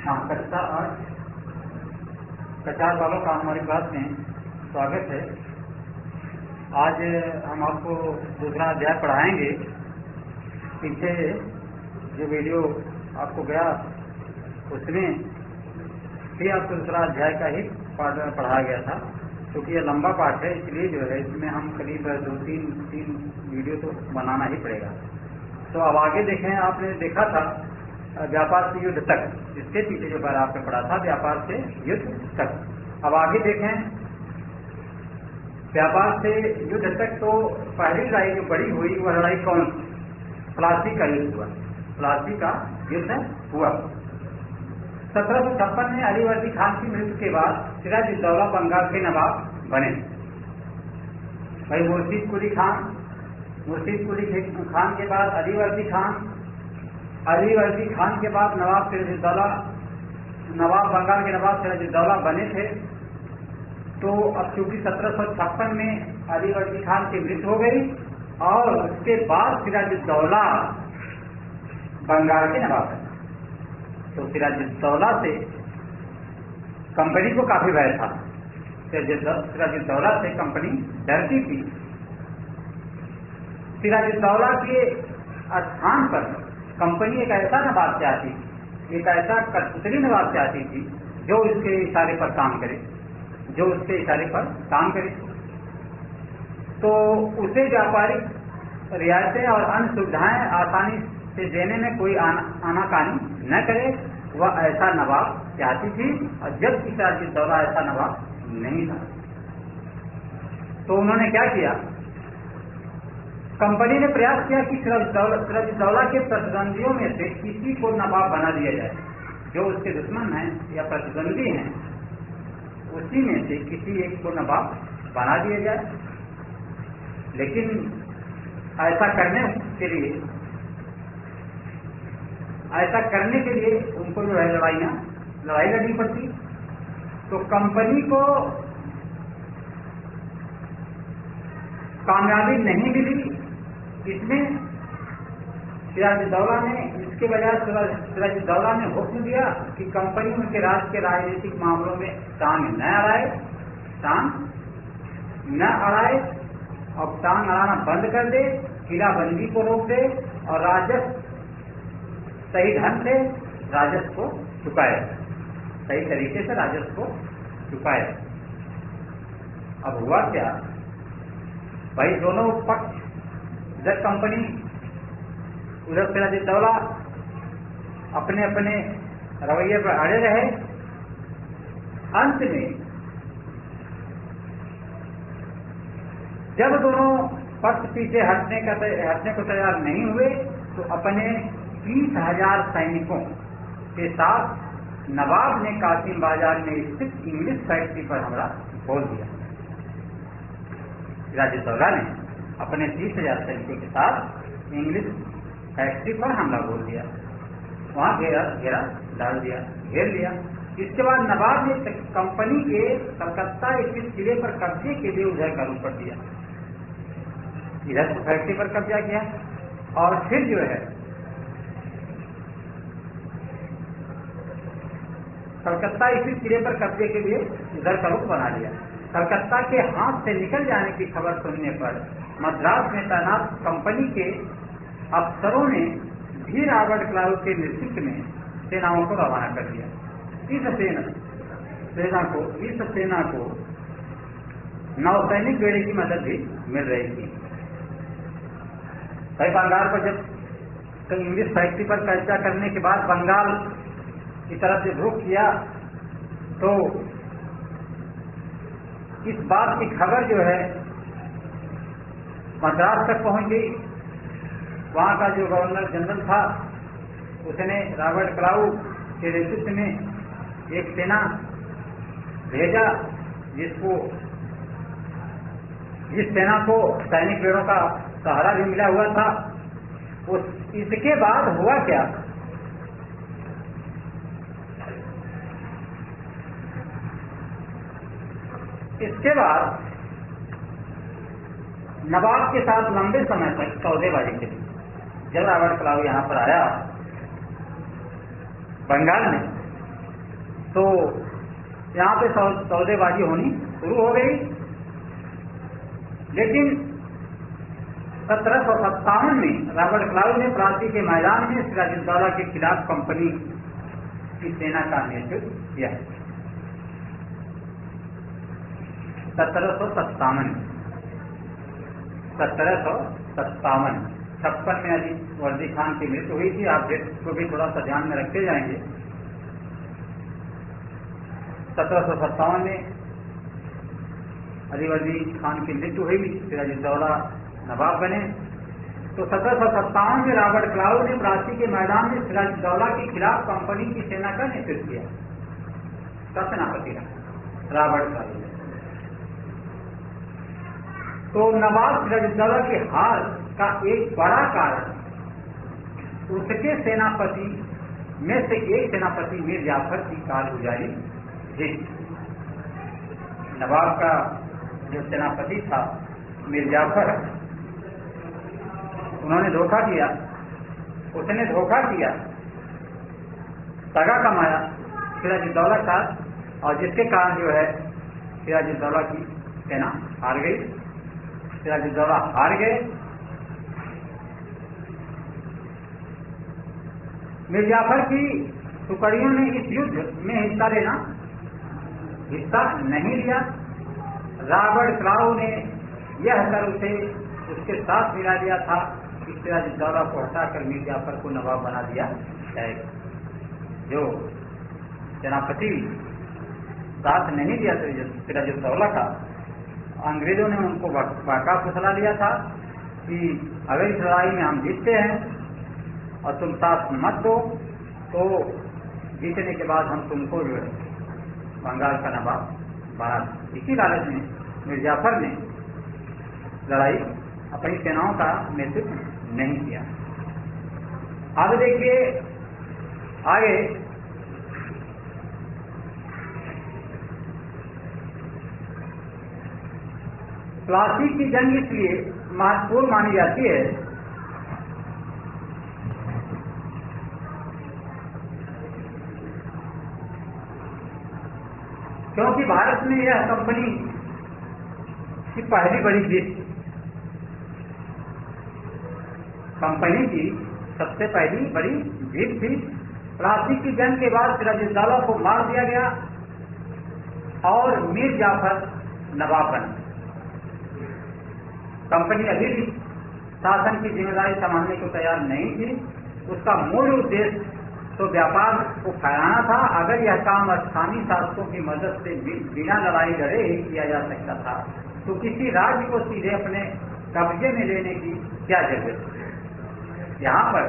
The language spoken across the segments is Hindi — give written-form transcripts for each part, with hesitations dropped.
हाँ, कक्षा वालों का हमारी क्लास में स्वागत है। आज हम आपको दूसरा अध्याय पढ़ाएंगे। पीछे जो वीडियो आपको गया उसमें भी आपको दूसरा अध्याय का ही पाठ पढ़ाया गया था। क्योंकि यह लंबा पाठ है, इसलिए जो है इसमें हम करीब तीन वीडियो तो बनाना ही पड़ेगा। तो अब आगे देखें, आपने देखा था व्यापार से युद्ध तक, जिसके पीछे जो बार आपने पढ़ा था व्यापार से युद्ध तक। अब आगे देखें व्यापार से युद्ध तक। तो पहली लड़ाई जो बड़ी हुई वह लड़ाई कौन? प्लासी का युद्ध हुआ। प्लासी का युद्ध हुआ 1756 में। अली वर्दी खान की मृत्यु के बाद सिराजुद्दौला बंगाल के नवाब बने। भाई मुर्शीद कुली खान के बाद अली वर्दी खान के बाद नवाब सिराजुद्दौला, नवाब बंगाल के नवाब सिराजुद्दौला बने थे। तो अब चूंकि 1756 में अली वर्दी खान की मृत्यु हो गई और उसके बाद सिराजुद्दौला बंगाल के नवाब बने। तो सिराजुद्दौला से कंपनी को काफी भय था। सिराजुद्दौला से कंपनी डरती थी। सिराजुद्दौला के स्थान पर कंपनी एक ऐसा नवाब चाहती थी, एक ऐसा कठपुतली नवाब चाहती थी जो उसके इशारे पर काम करे, तो उसे व्यापारिक रियायतें और अन्य सुविधाएं आसानी से देने में कोई आनाकानी न करे, वह ऐसा नवाब चाहती थी। और जब सिराजुद्दौला ऐसा नवाब नहीं था तो उन्होंने क्या किया? कंपनी ने प्रयास किया कि सिराजुद्दौला के प्रतिद्वंदियों में से किसी को नवाब बना दिया जाए। जो उसके दुश्मन हैं या प्रतिद्वंदी हैं, उसी में से किसी एक को नवाब बना दिया जाए। लेकिन ऐसा करने के लिए उनको जो है लड़ाई लड़नी पड़ती। तो कंपनी को कामयाबी नहीं मिली इसमें। सिराजुद्दौला ने इसके बजाय सिराजुद्दौला ने हुक्म दिया कि कंपनी उनके राज्य के राजनीतिक मामलों में टांग न अड़ाए और टांग अड़ाना बंद कर दे, किलाबंदी को रोक दे और राजस्व सही ढंग से राजस्व को चुकाए, सही तरीके से राजस्व को चुकाए। अब हुआ क्या भाई, दोनों पक्ष, इधर कंपनी उधर सिराजुद्दौला अपने अपने रवैये पर अड़े रहे। अंत में जब दोनों पक्ष पीछे हटने को तैयार नहीं हुए तो अपने 20,000 सैनिकों के साथ नवाब ने कासिम बाजार में स्थित इंग्लिश फैक्ट्री पर हमला बोल दिया। सिराजुद्दौला ने अपने 30,000 सैनिकों के साथ इंग्लिश फैक्ट्री पर हमला बोल दिया, वहां घेर लिया। इसके बाद नवाब ने कंपनी के कलकत्ता स्थित किले पर कब्जे के लिए उधर का रुख कर दिया। इधर फैक्ट्री पर कब्जा किया और फिर जो है कलकत्ता स्थित किले पर कब्जे के लिए उधर का रुख बना लिया। कलकत्ता के हाथ से निकल जाने की खबर सुनने पर मद्रास में तैनात कंपनी के अफसरों ने भी रॉबर्ट क्लाइव के नेतृत्व में सेनाओं को रवाना कर दिया। इस सेना को नौसैनिक बेड़े की मदद भी मिल रही थी। भाई बंगाल पर जब इंग्लिश फैक्ट्री पर कब्जा करने के बाद बंगाल की तरफ से रुख किया तो इस बात की खबर जो है मद्रास तक पहुंच गई। वहां का जो गवर्नर जनरल था उसने रॉबर्ट क्लाइव के नेतृत्व में एक सेना भेजा, जिस सेना को सैनिक बेड़ों का सहारा भी मिला हुआ था। इसके बाद हुआ क्या? इसके बाद नवाब के साथ लंबे समय तक सौदेबाजी चली। जब रॉबर्ट क्लाइव यहाँ पर आया बंगाल में तो यहाँ पे सौदेबाजी होनी शुरू हो गई। लेकिन 1757 में रॉबर्ट क्लाइव ने प्लासी के मैदान में सिराजुद्दौला के खिलाफ कंपनी की सेना का नेतृत्व किया। 1757 56 में अली वर्दी खान की मृत्यु हुई थी। आप डेट को भी थोड़ा सा ध्यान में रखते जाएंगे। 1757 में अली वर्दी खान की मृत्यु हुई, सिराजुद्दौला नवाब बने। तो 1757 में रॉबर्ट क्लाइव ने प्लासी के मैदान में सिराजुद्दौला के खिलाफ कंपनी की सेना का नेतृत्व किया। का सेनापति रहा रॉबर्ट क्लाइव। तो नवाब सिराजुद्दौला की हार का एक बड़ा कारण उसके सेनापति में से एक सेनापति मीर जाफर की कारगुजारी थी। नवाब का जो सेनापति था मीर जाफर, उन्होंने धोखा किया, उसने धोखा किया, सगा कमाया सिराजुद्दौला का, और जिसके कारण जो है सिराजुद्दौला की सेना हार गई। सिराजुद्दौला हार गए। मीर जाफर की टुकड़ियों ने इस युद्ध में हिस्सा नहीं लिया। रॉबर्ट क्लाइव ने यह कर उसे उसके साथ मिला दिया था कि सिराजुद्दौला को हटाकर मीर जाफर को नवाब बना दिया जाएगा। जो सेनापति साथ नहीं दिया सिराजुद्दौला का, अंग्रेजों ने उनको बाका फैसला लिया था कि अगर इस लड़ाई में हम जीतते हैं और तुम साथ मत दो, तो जीतने के बाद हम तुमको जो है बंगाल का नवाब बना दें। इसी लालच में मीर जाफर ने लड़ाई अपनी सेनाओं का नेतृत्व नहीं किया। अब देखिए आगे प्लासी की जंग इसलिए महत्वपूर्ण मानी जाती है क्योंकि भारत में यह कंपनी की पहली बड़ी जीत थी। कंपनी की सबसे पहली बड़ी जीत थी। प्लासी की जंग के बाद सिराजुद्दौला को मार दिया गया और मीर जाफर नवाब बने। कंपनी अभी भी शासन की जिम्मेदारी संभालने को तैयार नहीं थी। उसका मूल उद्देश्य तो व्यापार को फैलाना था। अगर यह काम स्थानीय शासकों की मदद से बिना लड़ाई लड़े ही किया जा सकता था, तो किसी राज्य को सीधे अपने कब्जे में लेने की क्या जरूरत है। यहाँ पर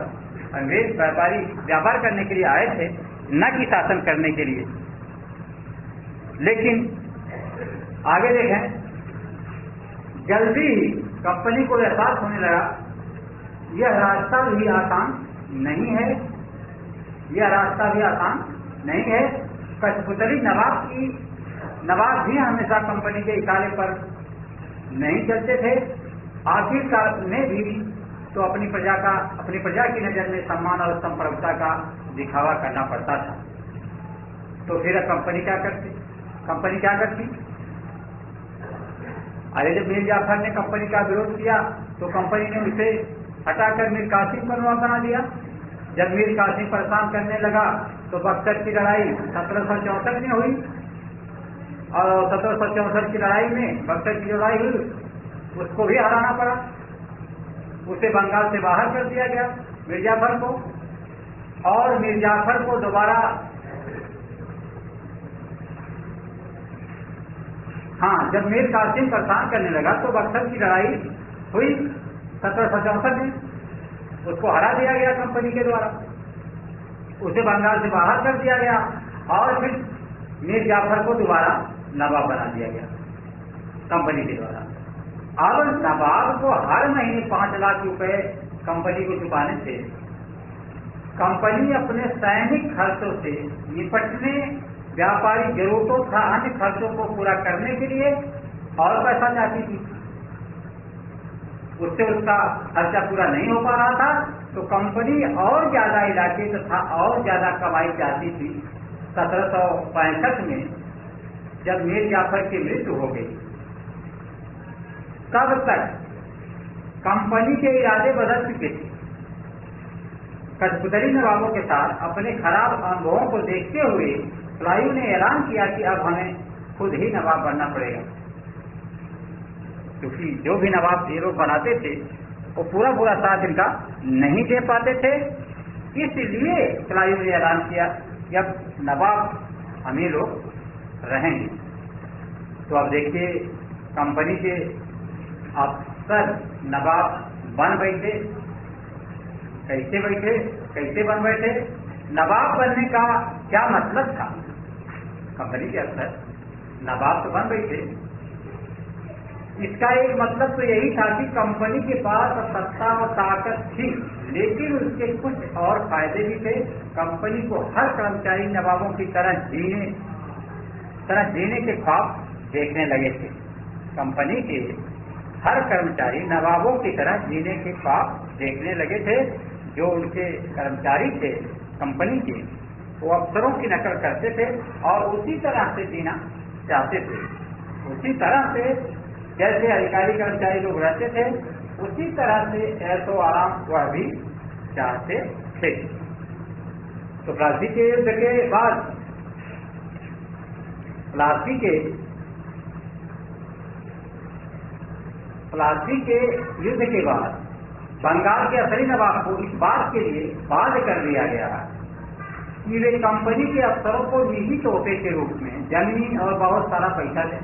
अंग्रेज व्यापारी व्यापार करने के लिए आए थे, न कि शासन करने के लिए। लेकिन आगे देखें, जल्दी ही कंपनी को एहसास होने लगा यह रास्ता भी आसान नहीं है, यह रास्ता भी आसान नहीं है। कठपुतली नवाब भी हमेशा कंपनी के इशारे पर नहीं चलते थे। आखिरकार उन्हें भी तो अपनी प्रजा की नजर में सम्मान और संप्रभुता का दिखावा करना पड़ता था। तो फिर कंपनी क्या करती? अरे जब मीर जाफर ने कंपनी का विरोध किया तो कंपनी ने उसे हटाकर मीर कासिम को नवाब बना दिया। जब मीर कासिम परेशान करने लगा तो बक्सर की लड़ाई 1764 में हुई, और 1764 की लड़ाई में बक्सर की लड़ाई हुई, उसको भी हराना पड़ा। उसे बंगाल से बाहर कर दिया गया मीर जाफर को, और मीर जाफर को दोबारा जब मीर कासिम परेशान करने लगा तो बक्सर की लड़ाई हुई 1764 में, उसको हरा दिया गया कंपनी के द्वारा, उसे बंगाल से बाहर कर दिया गया, और फिर मीर जाफर को दोबारा नवाब बना दिया गया कंपनी के द्वारा। अब नवाब को हर महीने 5 लाख रुपए कंपनी को चुकाने थे। कंपनी अपने सैनिक खर्चों से निपटने, व्यापारी जरूरतों तथा अन्य खर्चों को पूरा करने के लिए और पैसा चाहती थी। उससे उसका खर्चा पूरा नहीं हो पा रहा था, तो कंपनी और ज्यादा इलाके तथा और ज्यादा कमाई चाहती थी। 1765 में जब मीर जाफर की मृत्यु हो गई, तब तक कंपनी के इरादे बदल चुके थे। कठपुतली नवाबों के साथ अपने खराब अनुभवों को देखते हुए क्लाइव ने ऐलान किया कि अब हमें खुद ही नवाब बनना पड़ेगा, क्योंकि जो भी नवाब ये लोग बनाते थे वो पूरा साथ इनका नहीं दे पाते थे। इसलिए क्लाइव ने ऐलान किया कि अब नवाब हम ही लोग रहेंगे। तो अब देखिए, कंपनी के अफसर नवाब बन बैठे। कैसे बन बैठे? नवाब बनने का क्या मतलब था? कंपनी के अफसर नवाब तो बन बैठे। इसका एक मतलब तो यही था कि कंपनी के पास सत्ता और ताकत थी, लेकिन उसके कुछ और फायदे भी थे। कंपनी को हर कर्मचारी नवाबों की तरह जीने के ख्वाब देखने लगे थे। कंपनी के हर कर्मचारी नवाबों की तरह जीने के ख्वाब देखने लगे थे। जो उनके कर्मचारी थे कंपनी के, वो अफसरों की नकल करते थे और उसी तरह से जीना चाहते थे। उसी तरह से जैसे अधिकारी कर्मचारी लोग रहते थे, उसी तरह से ऐशो आराम वह भी चाहते थे। तो प्लासी के युद्ध के बाद प्लासी के युद्ध के बाद बंगाल के असली नवाब को इस बात के लिए बाध्य कर दिया गया कि वे कंपनी के अफसरों को निजी तोहफे के रूप में जमीन और बहुत सारा पैसा दें।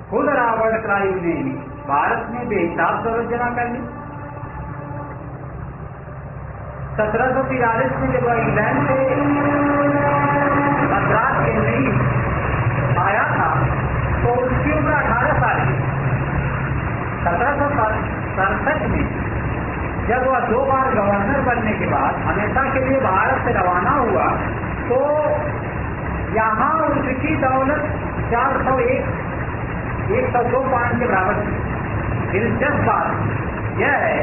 खुद रॉबर्ट क्लाइव ने भारत में बेहिसाब दौलत जमा कर ली। 1743 में जब इंग्लैंड से मद्रास के नई आया था तो उसकी उम्र 18 साल की। 1767 में जब वह 2 बार गवर्नर बनने के बाद हमेशा के लिए भारत से रवाना हुआ, तो यहाँ उसकी दौलत 102 पाउंड के बराबर थी। दिलचस्प बात यह है,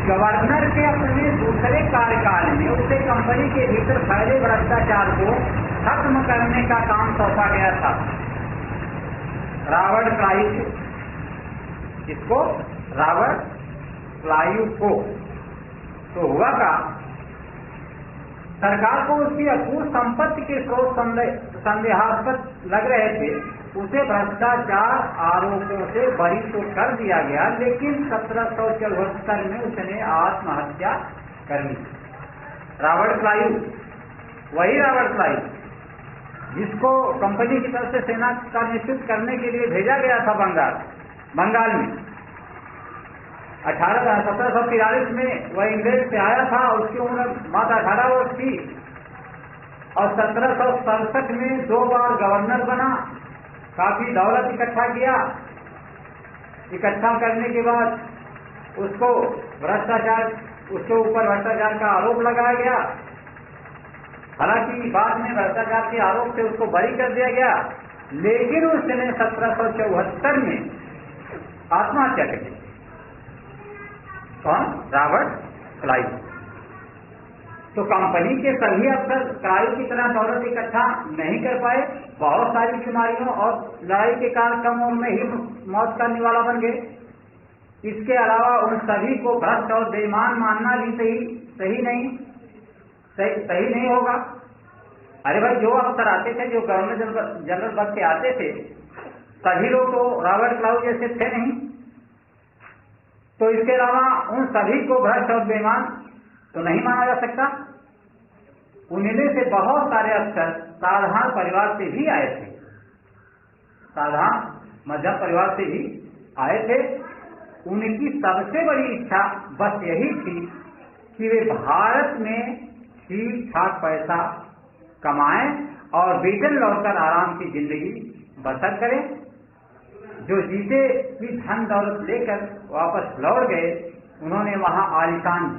गवर्नर के अपने दूसरे कार्यकाल में उसे कंपनी के भीतर फैले भ्रष्टाचार को खत्म करने का काम सौंपा गया था रॉबर्ट क्लाइव को। इसको रॉबर्ट क्लाइव को। तो हुआ का सरकार को उसकी अपूर्ण संपत्ति के स्रोत संदेहास्पद लग रहे थे। उसे भ्रष्टाचार आरोपों से बरी तो कर दिया गया, लेकिन 1774 में उसने आत्महत्या कर ली। रॉबर्ट क्लाइव, वही रॉबर्ट क्लाइव जिसको कंपनी की तरफ से सेना का नेतृत्व करने के लिए भेजा गया था बंगाल में। 1743 में वह इंग्लैंड से आया था। उसकी उम्र मात्र 18 वर्ष थी और 1767 में 2 बार गवर्नर बना। काफी दौलत इकट्ठा किया। इकट्ठा करने के बाद उसके ऊपर भ्रष्टाचार का आरोप लगाया गया। हालांकि बाद में भ्रष्टाचार के आरोप से उसको बरी कर दिया गया, लेकिन उसने 1774 में आत्महत्या कर दी। कौन? Robert Clive. तो कंपनी के सभी अफसर क्लाइव की तरह दौलत इकट्ठा नहीं कर पाए। बहुत सारी बीमारियों और लड़ाई के कारण कम उम्र में ही मौत का निवाला बन गए। इसके अलावा उन सभी को भ्रष्ट और बेईमान मानना भी सही नहीं होगा। अरे भाई, जो अफसर आते थे, जो गवर्नर जनरल बन के आते थे, सभी लोग तो रॉबर्ट क्लाइव जैसे थे नहीं। तो इसके अलावा उन सभी को भ्रष्ट और बेईमान तो नहीं माना जा सकता। उनमें से बहुत सारे अफसर साधारण परिवार से भी आए थे, साधारण मध्यम परिवार से भी आए थे। उनकी सबसे बड़ी इच्छा बस यही थी कि वे भारत में ठीक ठाक पैसा कमाएं और ब्रिटेन लौटकर आराम की जिंदगी बसर करें। जो जीते भी धन दौलत लेकर वापस लौट गए, उन्होंने वहां आलीशान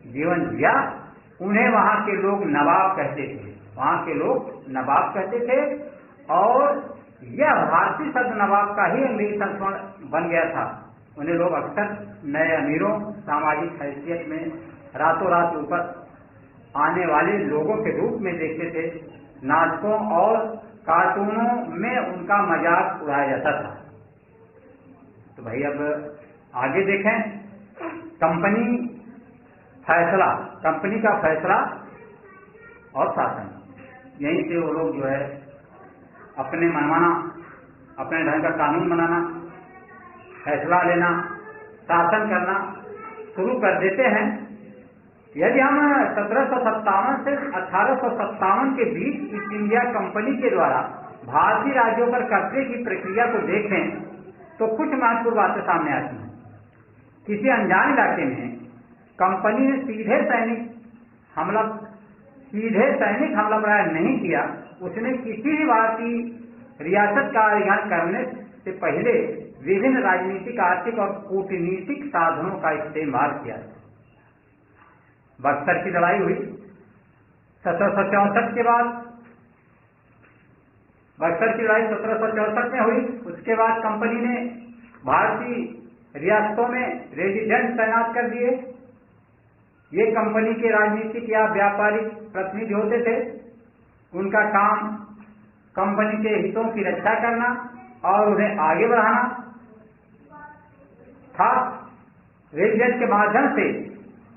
जीवन जिया। उन्हें वहां के लोग नवाब कहते थे। और यह भारतीय शब्द नवाब का ही अंग्रेजी संस्करण बन गया था। उन्हें लोग अक्सर नए अमीरों, सामाजिक हैसियत में रातों रात ऊपर आने वाले लोगों के रूप में देखते थे। नाटकों और कार्टूनों में उनका मजाक उड़ाया जाता था। तो भाई अब आगे देखें, कंपनी का फैसला और शासन, यहीं से वो लोग जो है अपने मनमाना, अपने ढंग का कानून बनाना, फैसला लेना, शासन करना शुरू कर देते हैं। यदि हम 1757 से 1857 के बीच ईस्ट इंडिया कंपनी के द्वारा भारतीय राज्यों पर कब्जे की प्रक्रिया को देखें तो कुछ महत्वपूर्ण बातें सामने आती हैं। किसी अनजान इलाके में कंपनी ने सीधे सैनिक हमला प्रारंभ नहीं किया। उसने किसी भी भारतीय रियासत का अधिग्रहण करने से पहले विभिन्न राजनीतिक, आर्थिक और कूटनीतिक साधनों का इस्तेमाल किया। बक्सर की लड़ाई हुई 1764 के बाद, बक्सर की लड़ाई 1764 में हुई। उसके बाद कंपनी ने भारतीय रियासतों में रेजिडेंट तैनात कर दिए। ये कंपनी के राजनीतिक या व्यापारिक प्रतिनिधि होते थे। उनका काम कंपनी के हितों की रक्षा करना और उन्हें आगे बढ़ाना था। रेजिडेंट के माध्यम से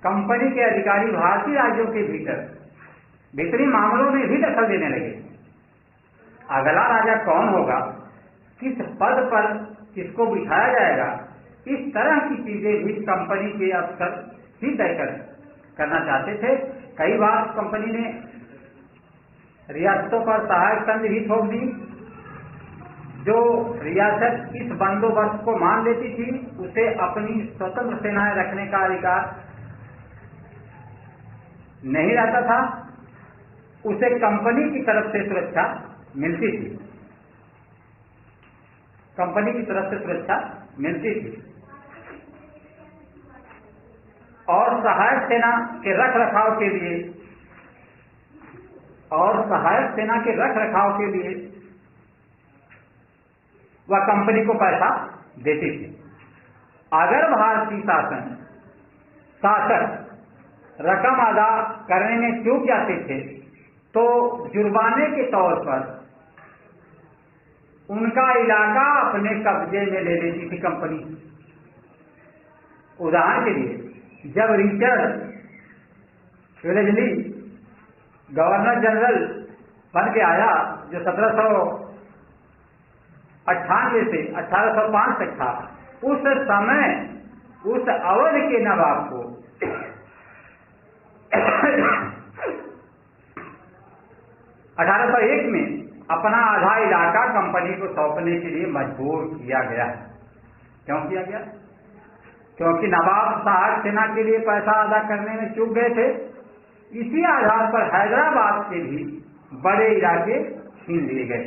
कंपनी के अधिकारी भारतीय राज्यों के भीतरी मामलों में भी दखल देने लगे। अगला राजा कौन होगा, किस पद पर किसको बिठाया जाएगा, इस तरह की चीजें भी कंपनी के अफसर ही तय करना चाहते थे। कई बार कंपनी ने रियासतों पर सहायक संधि भी थोप दी। जो रियासत इस बंदोबस्त को मान लेती थी उसे अपनी स्वतंत्र सेनाएं रखने का अधिकार नहीं रहता था। उसे कंपनी की तरफ से सुरक्षा मिलती थी, कंपनी की तरफ से सुरक्षा मिलती थी। और सहायक सेना के रखरखाव के लिए वह कंपनी को पैसा देती थी। अगर भारतीय शासक रकम अदा करने में चूक जाते थे तो जुर्माने के तौर पर उनका इलाका अपने कब्जे में ले लेती थी कंपनी। उदाहरण के लिए, जब रिचर्ड वेलेस्ली गवर्नर जनरल बन के आया, जो 1798 से 1805 तक था, उस समय उस अवध के नवाब को 1801 में अपना आधा इलाका कंपनी को सौंपने के लिए मजबूर किया गया। क्यों किया गया? क्योंकि नवाब सहायक सेना के लिए पैसा अदा करने में चूक गए थे। इसी आधार पर हैदराबाद के भी बड़े इलाके छीन लिए गए।